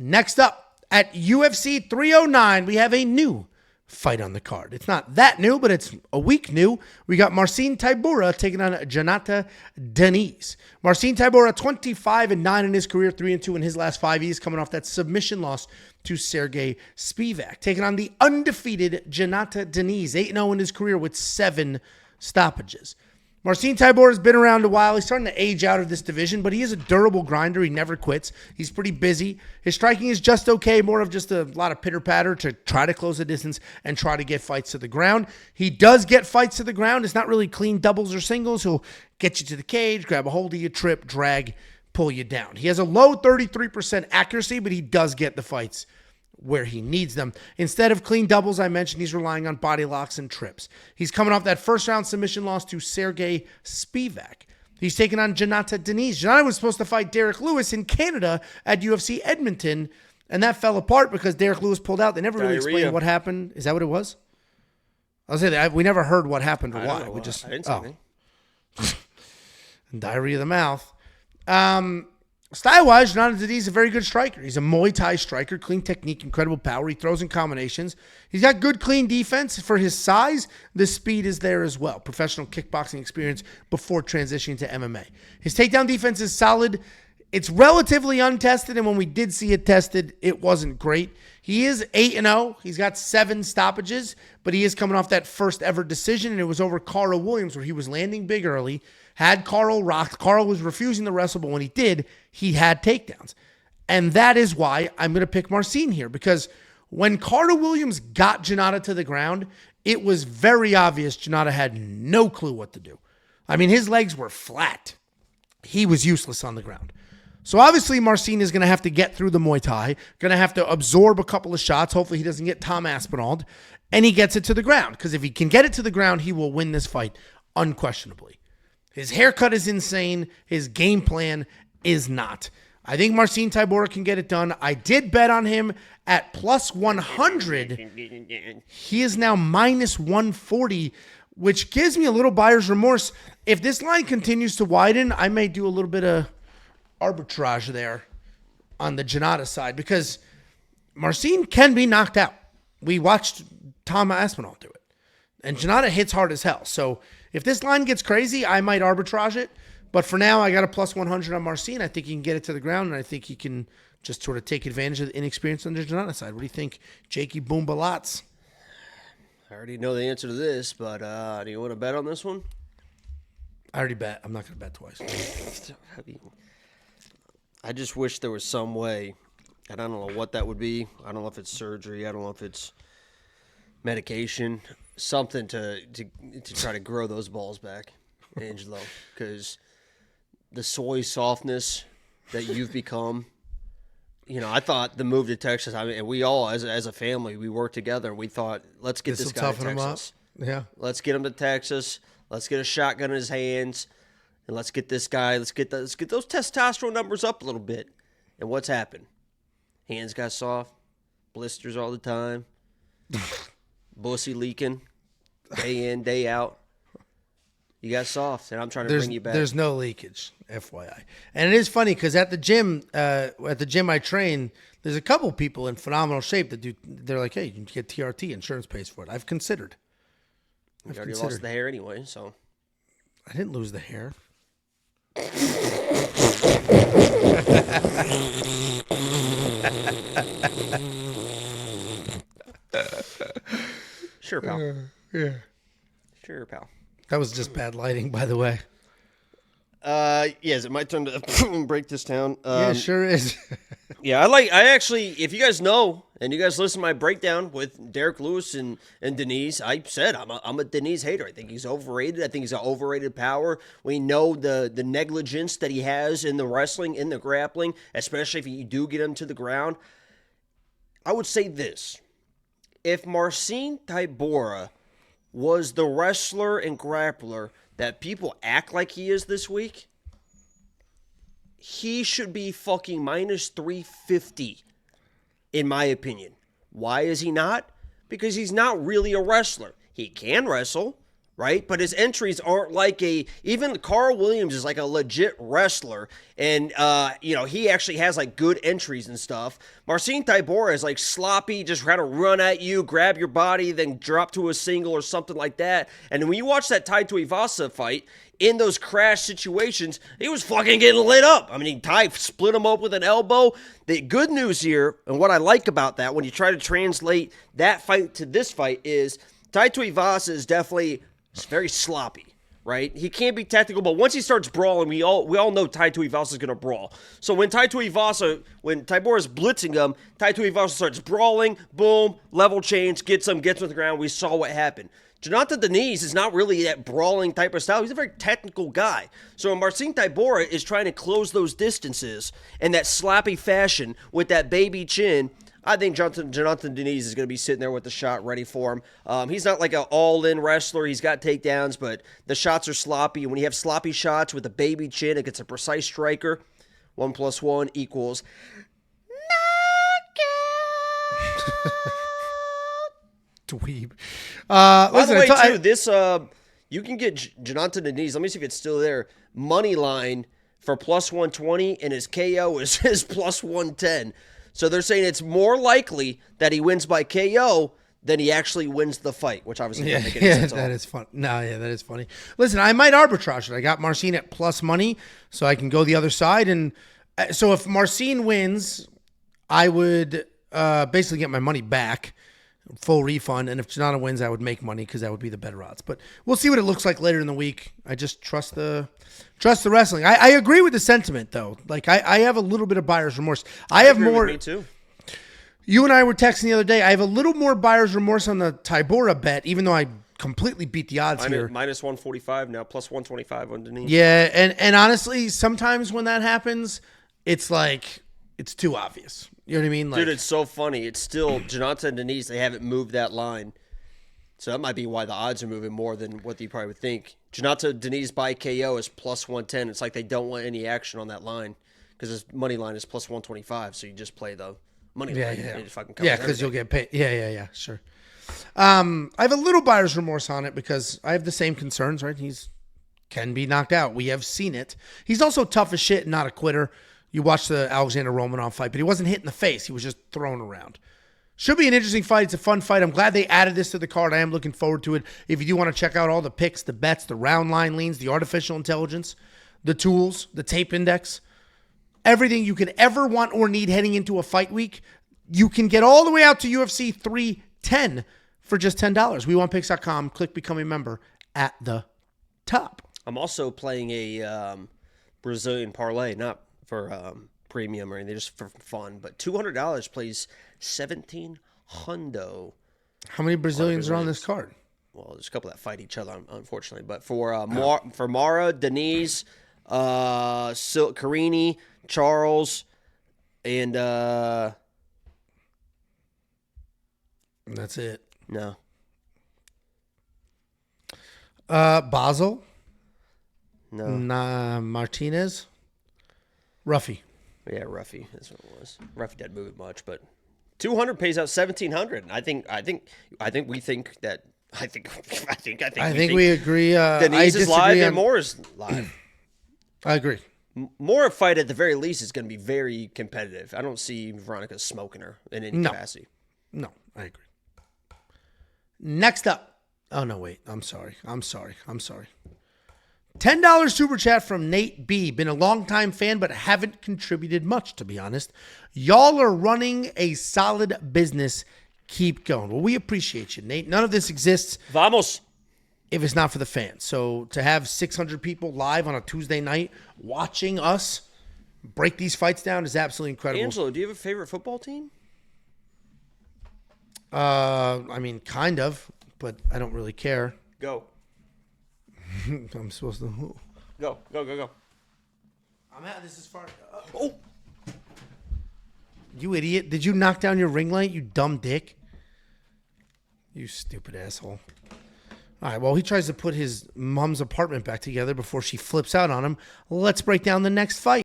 Next up, at UFC 309, we have a new fight on the card. It's not that new, but it's a week new. We got Marcin Tybura taking on Jhonata Diniz. Marcin Tybura, 25-9 in his career, 3-2 in his last 5. He's coming off that submission loss to Sergey Spivak. Taking on the undefeated Jhonata Diniz, 8-0 in his career with 7 stoppages. Marcin Tybura has been around a while. He's starting to age out of this division, but he is a durable grinder. He never quits. He's pretty busy. His striking is just okay, more of just a lot of pitter-patter to try to close the distance and try to get fights to the ground. He does get fights to the ground. It's not really clean doubles or singles. He'll get you to the cage, grab a hold of you, trip, drag, pull you down. He has a low 33% accuracy, but he does get the fights where he needs them. Instead of clean doubles, I mentioned he's relying on body locks and trips. He's coming off that first round submission loss to Sergey Spivak. He's taking on Jhonata Diniz. Jhonata was supposed to fight Derek Lewis in Canada at UFC Edmonton, and that fell apart because Derek Lewis pulled out. They never really explained what happened. Is that what it was? I'll say that we never heard what happened or why. We just I didn't say anything. Diarrhea of the mouth. Style-wise, Jhonata Diniz is a very good striker. He's a Muay Thai striker, clean technique, incredible power. He throws in combinations. He's got good, clean defense. For his size, the speed is there as well. Professional kickboxing experience before transitioning to MMA. His takedown defense is solid. It's relatively untested, and when we did see it tested, it wasn't great. He is 8-0. He's got 7 stoppages, but he is coming off that first ever decision, and it was over Carl Williams, where he was landing big early, had Carl rocked. Carl was refusing to wrestle, but when he did, he had takedowns. And that is why I'm going to pick Marcin here, because when Carl Williams got Jhonata to the ground, it was very obvious Jhonata had no clue what to do. I mean, his legs were flat. He was useless on the ground. So obviously Marcin is going to have to get through the Muay Thai, going to have to absorb a couple of shots. Hopefully he doesn't get Tom Aspinall, and he gets it to the ground, because if he can get it to the ground, he will win this fight unquestionably. His haircut is insane. His game plan is not. I think Marcin Tybura can get it done. I did bet on him at plus 100. He is now minus 140, which gives me a little buyer's remorse. If this line continues to widen, I may do a little bit of arbitrage there on the Jhonata side, because Marcin can be knocked out. We watched Tom Aspinall do it, and Jhonata hits hard as hell. So if this line gets crazy, I might arbitrage it. But for now, I got a plus 100 on Marcin. I think he can get it to the ground, and I think he can just sort of take advantage of the inexperience on the Jhonata side. What do you think, Jakey Boomba Lots? I already know the answer to this, but do you want to bet on this one? I already bet. I'm not going to bet twice. I just wish there was some way, and I don't know what that would be. I don't know if it's surgery. I don't know if it's medication, something to try to grow those balls back, Angelo, because the soy softness that you've become, I thought the move to Texas, I mean, and we all, as a family, we worked together, and we thought, let's get this guy to Texas. Yeah. Let's get him to Texas. Let's get a shotgun in his hands, and let's get this guy, let's get those testosterone numbers up a little bit. And what's happened? Hands got soft, blisters all the time, bussy leaking, day in, day out. You got soft, and I'm trying to bring you back. There's no leakage, FYI. And it is funny because at the gym I train, there's a couple people in phenomenal shape that do. They're like, hey, you can get TRT, insurance pays for it. I've considered. You already lost the hair anyway, so. I didn't lose the hair. Sure, pal. Yeah. Sure, pal. That was just bad lighting, by the way. Yeah, is it my turn to break this down? Yeah, it sure is. Yeah, I actually, if you guys know, and you guys listen to my breakdown with Derek Lewis and Diniz, I said I'm a Diniz hater. I think he's overrated. I think he's an overrated power. We know the negligence that he has in the wrestling, in the grappling, especially if you do get him to the ground. I would say this. If Marcin Tybura was the wrestler and grappler that people act like he is this week, he should be fucking minus 350, in my opinion. Why is he not? Because he's not really a wrestler. He can wrestle, right? But his entries aren't like even Carl Williams is like a legit wrestler. And, he actually has like good entries and stuff. Marcin Tybura is like sloppy, just kind of run at you, grab your body, then drop to a single or something like that. And when you watch that Tai Tuivasa fight, in those crash situations, he was fucking getting lit up. I mean, Ty split him up with an elbow. The good news here, and what I like about that, when you try to translate that fight to this fight, is Tai Tuivasa is definitely very sloppy, right? He can't be technical, but once he starts brawling, we all know Tai Tuivasa is going to brawl. So when Tybura is blitzing him, Tai Tuivasa starts brawling, boom, level change, gets him to the ground. We saw what happened. Jhonata Diniz is not really that brawling type of style. He's a very technical guy. So when Marcin Tybura is trying to close those distances in that slappy fashion with that baby chin, I think Jhonata Diniz is going to be sitting there with the shot ready for him. He's not like an all-in wrestler. He's got takedowns, but the shots are sloppy. And when you have sloppy shots with a baby chin against a precise striker, 1 + 1 equals knockout. Dweeb. By the way, too, you can get Jhonata Diniz. Let me see if it's still there. Money line for +120, and his KO is +110. So they're saying it's more likely that he wins by KO than he actually wins the fight, which obviously doesn't make any sense at all. That is fun. No, yeah, that is funny. Listen, I might arbitrage it. I got Marcin at plus money, so I can go the other side. And so if Marcin wins, I would basically get my money back. Full refund, and if Jhonata wins, I would make money because that would be the better odds. But we'll see what it looks like later in the week. I just trust the wrestling. I agree with the sentiment though. Like I have a little bit of buyer's remorse. I have more. Me too. You and I were texting the other day. I have a little more buyer's remorse on the Tybura bet, even though I completely beat the odds here. -145 now, +125 on Diniz. Yeah, and honestly, sometimes when that happens, it's like it's too obvious. You know what I mean? Like, dude, it's so funny. It's still Jhonata and Diniz. They haven't moved that line. So that might be why the odds are moving more than what you probably would think. Jhonata Diniz by KO is +110. It's like they don't want any action on that line because his money line is +125. So you just play the money line. Yeah, because you'll get paid. Yeah, sure. I have a little buyer's remorse on it because I have the same concerns, right? He's can be knocked out. We have seen it. He's also tough as shit and not a quitter. You watched the Alexander Romanov fight, but he wasn't hit in the face. He was just thrown around. Should be an interesting fight. It's a fun fight. I'm glad they added this to the card. I am looking forward to it. If you do want to check out all the picks, the bets, the round line leans, the artificial intelligence, the tools, the tape index, everything you could ever want or need heading into a fight week, you can get all the way out to UFC 310 for just $10. WeWantPicks.com. Click Become a Member at the top. I'm also playing a Brazilian parlay, not for premium or anything, just for fun. But $200 plays 17 hundo. How many Brazilians are on this card? Well, there's a couple that fight each other, unfortunately. But for Mara, Diniz, Carini, Charles, and that's it. No. Basel. No. Martinez. Ruffy. Yeah, Ruffy. That's what it was. Ruffy didn't move it much, but 200 pays out 1,700. I think we agree. Deniz is live and Moore is live. I agree. Moore fight at the very least is going to be very competitive. I don't see Veronica smoking her in any capacity. No, I agree. Next up. Oh, no, wait. I'm sorry. $10 super chat from Nate B. Been a long-time fan, but haven't contributed much, to be honest. Y'all are running a solid business. Keep going. Well, we appreciate you, Nate. None of this exists. Vamos. If it's not for the fans. So to have 600 people live on a Tuesday night watching us break these fights down is absolutely incredible. Angelo, do you have a favorite football team? I mean, kind of, but I don't really care. Go. I'm supposed to. Go. I'm out. This is far. Oh. You idiot. Did you knock down your ring light, you dumb dick? You stupid asshole. All right, well, he tries to put his mom's apartment back together before she flips out on him. Let's break down the next fight.